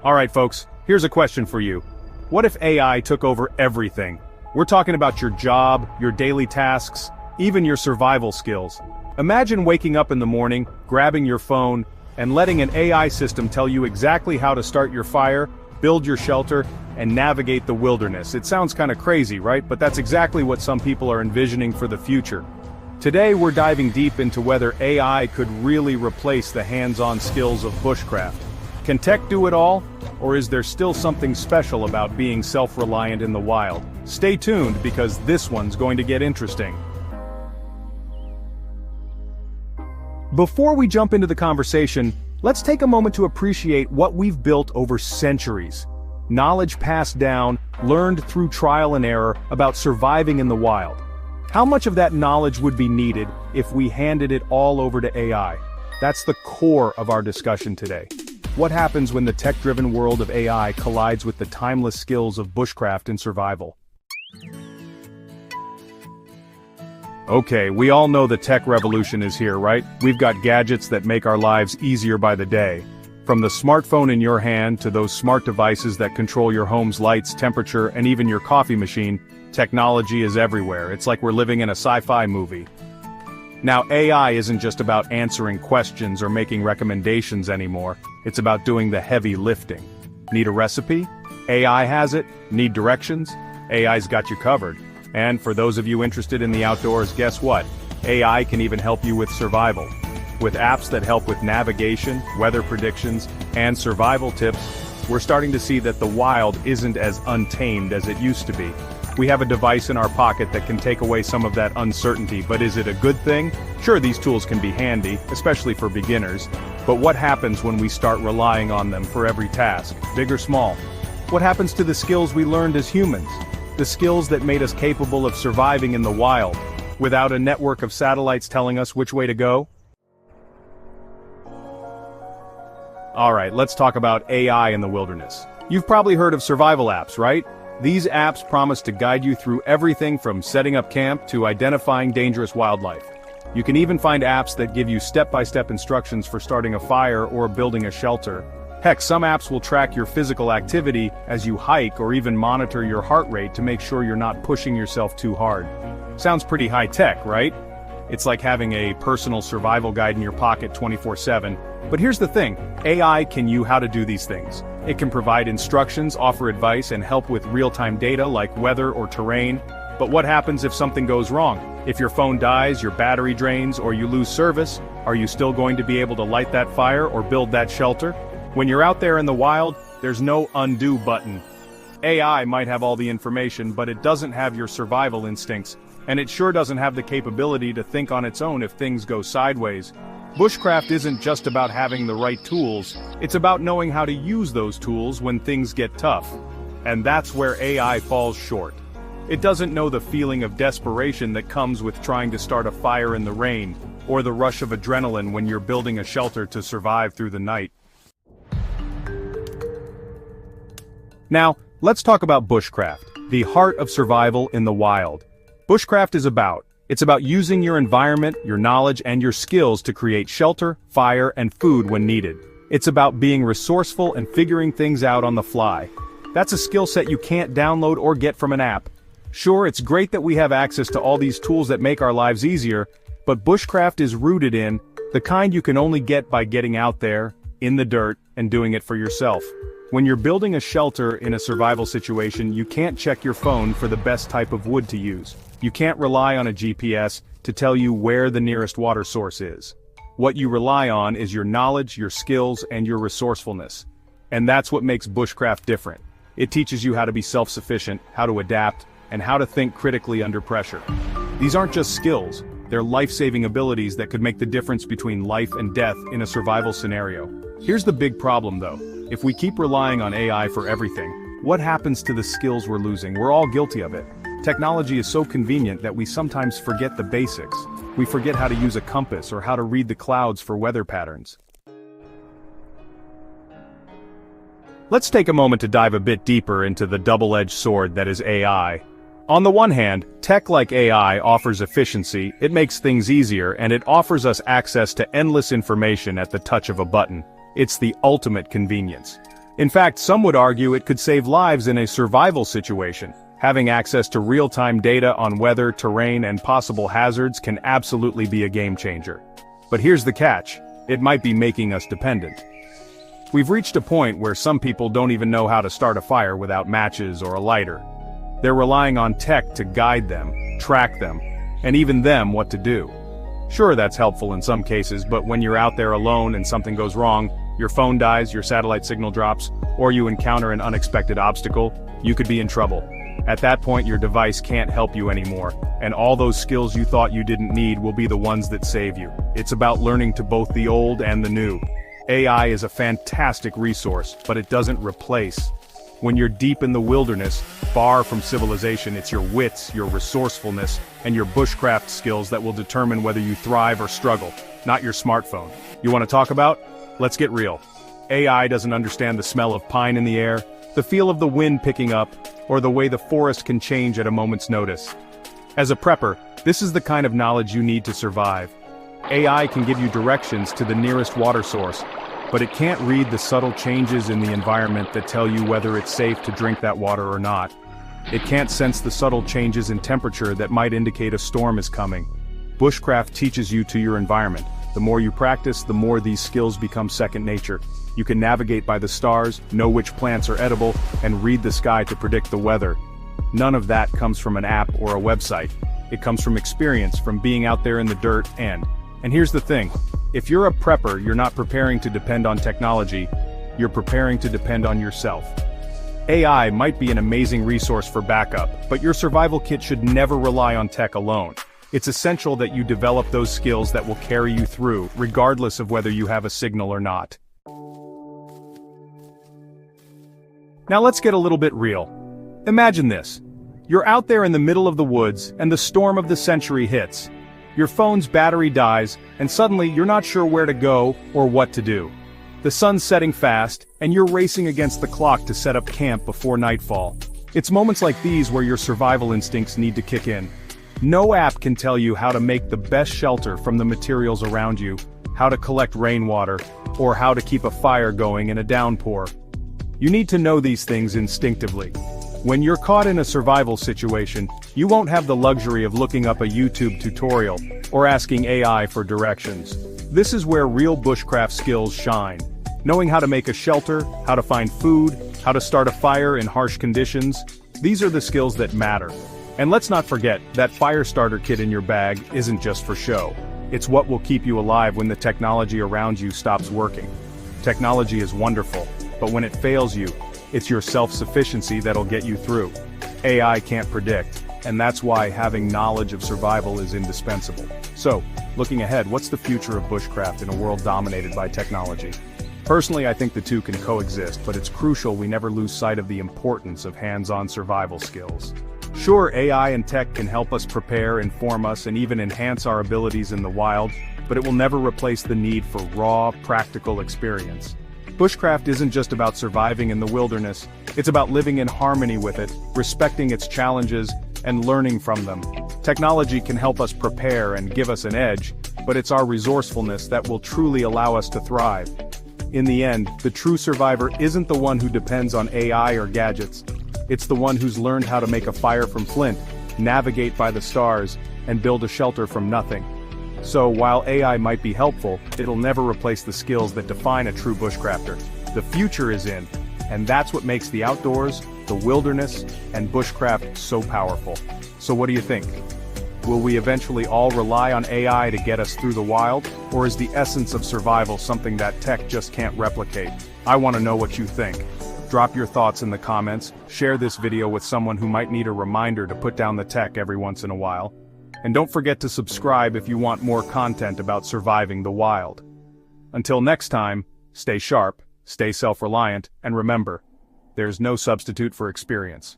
Alright folks, here's a question for you. What if AI took over everything? We're talking about your job, your daily tasks, even your survival skills. Imagine waking up in the morning, grabbing your phone, and letting an AI system tell you exactly how to start your fire, build your shelter, and navigate the wilderness. It sounds kind of crazy, right? But that's exactly what some people are envisioning for the future. Today we're diving deep into whether AI could really replace the hands-on skills of bushcraft. Can tech do it all? Or is there still something special about being self-reliant in the wild? Stay tuned because this one's going to get interesting. Before we jump into the conversation, let's take a moment to appreciate what we've built over centuries. Knowledge passed down, learned through trial and error about surviving in the wild. How much of that knowledge would be needed if we handed it all over to AI? That's the core of our discussion today. What happens when the tech-driven world of AI collides with the timeless skills of bushcraft and survival? Okay, we all know the tech revolution is here, right? We've got gadgets that make our lives easier by the day. From the smartphone in your hand to those smart devices that control your home's lights, temperature, and even your coffee machine, technology is everywhere. It's like we're living in a sci-fi movie. Now, AI isn't just about answering questions or making recommendations anymore. It's about doing the heavy lifting. Need a recipe? AI has it. Need directions? AI's got you covered. And for those of you interested in the outdoors, guess what? AI can even help you with survival. With apps that help with navigation, weather predictions, and survival tips, we're starting to see that the wild isn't as untamed as it used to be. We have a device in our pocket that can take away some of that uncertainty, but is it a good thing? Sure, these tools can be handy, especially for beginners, but what happens when we start relying on them for every task, big or small? What happens to the skills we learned as humans? The skills that made us capable of surviving in the wild, without a network of satellites telling us which way to go? Alright, let's talk about AI in the wilderness. You've probably heard of survival apps, right? These apps promise to guide you through everything from setting up camp to identifying dangerous wildlife. You can even find apps that give you step-by-step instructions for starting a fire or building a shelter. Heck, some apps will track your physical activity as you hike or even monitor your heart rate to make sure you're not pushing yourself too hard. Sounds pretty high-tech, right? It's like having a personal survival guide in your pocket 24/7. But here's the thing, AI can know how to do these things. It can provide instructions, offer advice, and help with real-time data like weather or terrain. But what happens if something goes wrong? If your phone dies, your battery drains, or you lose service, are you still going to be able to light that fire or build that shelter? When you're out there in the wild, there's no undo button. AI might have all the information, but it doesn't have your survival instincts, and it sure doesn't have the capability to think on its own if things go sideways. Bushcraft isn't just about having the right tools, it's about knowing how to use those tools when things get tough. And that's where AI falls short. It doesn't know the feeling of desperation that comes with trying to start a fire in the rain, or the rush of adrenaline when you're building a shelter to survive through the night. Now, let's talk about bushcraft, the heart of survival in the wild. Bushcraft is about using your environment, your knowledge, and your skills to create shelter, fire, and food when needed. It's about being resourceful and figuring things out on the fly. That's a skill set you can't download or get from an app. Sure, it's great that we have access to all these tools that make our lives easier, but bushcraft is rooted in the kind you can only get by getting out there, in the dirt, and doing it for yourself. When you're building a shelter in a survival situation, you can't check your phone for the best type of wood to use. You can't rely on a GPS to tell you where the nearest water source is. What you rely on is your knowledge, your skills, and your resourcefulness. And that's what makes bushcraft different. It teaches you how to be self-sufficient, how to adapt, and how to think critically under pressure. These aren't just skills, they're life-saving abilities that could make the difference between life and death in a survival scenario. Here's the big problem though. If we keep relying on AI for everything, what happens to the skills we're losing? We're all guilty of it. Technology is so convenient that we sometimes forget the basics. We forget how to use a compass or how to read the clouds for weather patterns. Let's take a moment to dive a bit deeper into the double-edged sword that is AI. On the one hand, tech like AI offers efficiency, it makes things easier, and it offers us access to endless information at the touch of a button. It's the ultimate convenience. In fact, some would argue it could save lives in a survival situation. Having access to real-time data on weather, terrain, and possible hazards can absolutely be a game changer. But here's the catch: it might be making us dependent. We've reached a point where some people don't even know how to start a fire without matches or a lighter. They're relying on tech to guide them, track them, and even them what to do. Sure, that's helpful in some cases, but when you're out there alone and something goes wrong, your phone dies, your satellite signal drops, or you encounter an unexpected obstacle, you could be in trouble. At that point, your device can't help you anymore, and all those skills you thought you didn't need will be the ones that save you. It's about learning to both the old and the new. AI is a fantastic resource, but it doesn't replace. When you're deep in the wilderness, far from civilization, it's your wits, your resourcefulness, and your bushcraft skills that will determine whether you thrive or struggle, not your smartphone. You want to talk about? Let's get real. AI doesn't understand the smell of pine in the air, the feel of the wind picking up, or the way the forest can change at a moment's notice. As a prepper, this is the kind of knowledge you need to survive. AI can give you directions to the nearest water source, but it can't read the subtle changes in the environment that tell you whether it's safe to drink that water or not. It can't sense the subtle changes in temperature that might indicate a storm is coming. Bushcraft teaches you to your environment. The more you practice, the more these skills become second nature. You can navigate by the stars, know which plants are edible, and read the sky to predict the weather. None of that comes from an app or a website. It comes from experience, from being out there in the dirt and here's the thing. If you're a prepper, you're not preparing to depend on technology, you're preparing to depend on yourself. AI might be an amazing resource for backup, but your survival kit should never rely on tech alone. It's essential that you develop those skills that will carry you through, regardless of whether you have a signal or not. Now let's get a little bit real. Imagine this. You're out there in the middle of the woods, and the storm of the century hits. Your phone's battery dies, and suddenly you're not sure where to go or what to do. The sun's setting fast, and you're racing against the clock to set up camp before nightfall. It's moments like these where your survival instincts need to kick in. No app can tell you how to make the best shelter from the materials around you, how to collect rainwater, or how to keep a fire going in a downpour. You need to know these things instinctively. When you're caught in a survival situation, you won't have the luxury of looking up a YouTube tutorial or asking AI for directions. This is where real bushcraft skills shine. Knowing how to make a shelter, how to find food, how to start a fire in harsh conditions, these are the skills that matter. And let's not forget, that fire starter kit in your bag isn't just for show. It's what will keep you alive when the technology around you stops working. Technology is wonderful, but when it fails you, it's your self-sufficiency that'll get you through. AI can't predict, and that's why having knowledge of survival is indispensable. So, looking ahead, what's the future of bushcraft in a world dominated by technology? Personally, I think the two can coexist, but it's crucial we never lose sight of the importance of hands-on survival skills. Sure, AI and tech can help us prepare, inform us, and even enhance our abilities in the wild, but it will never replace the need for raw, practical experience. Bushcraft isn't just about surviving in the wilderness, it's about living in harmony with it, respecting its challenges, and learning from them. Technology can help us prepare and give us an edge, but it's our resourcefulness that will truly allow us to thrive. In the end, the true survivor isn't the one who depends on AI or gadgets. It's the one who's learned how to make a fire from flint, navigate by the stars, and build a shelter from nothing. So while AI might be helpful, it'll never replace the skills that define a true bushcrafter. The future is in, and that's what makes the outdoors, the wilderness, and bushcraft so powerful. So what do you think? Will we eventually all rely on AI to get us through the wild, or is the essence of survival something that tech just can't replicate? I want to know what you think. Drop your thoughts in the comments, share this video with someone who might need a reminder to put down the tech every once in a while. And don't forget to subscribe if you want more content about surviving the wild. Until next time, stay sharp, stay self-reliant, and remember, there's no substitute for experience.